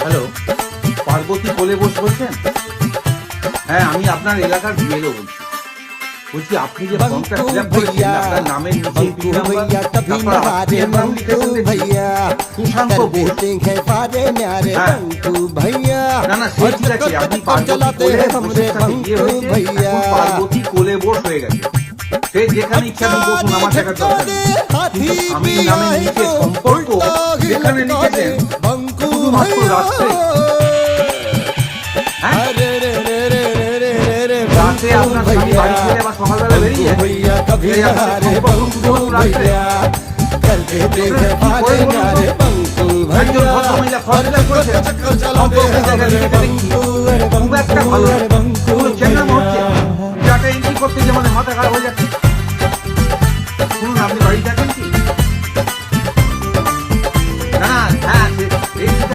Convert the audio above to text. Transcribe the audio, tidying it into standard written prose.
Hello, Parvati কোলে বস বলছেন? হ্যাঁ, আমি আপনার এলাকার বিএলও বলছি। বলছি আপনি যে ফর্মটা ফিল আপ করেছেন আপনার নামের নিচে পিন নাম্বার, তারপর আপনি নাম লিখেছেন সুশান্ত বোস। না না, সে ঠিক আছে, আপনি পার্বতী কোলে বসের সাথে বিয়ে হয়েছে, এখন পার্বতী কোলে বস হয়ে গেছে। সে যেখানে ইচ্ছা আপনি বসুন, আমার দেখার দরকার নেই। কিন্তু স্বামীর নামের নিচে সম্পর্ক যেখানে লিখেছেন শুধুমাত্র রাষ্ট্রে, রাতে আপনার স্বামী বাড়ি ছেড়ে আবার সকালবেলা বেরিয়ে একজন ভদ্রমহিলা ফর্মুলা করেছেন, খুব একটা ভালো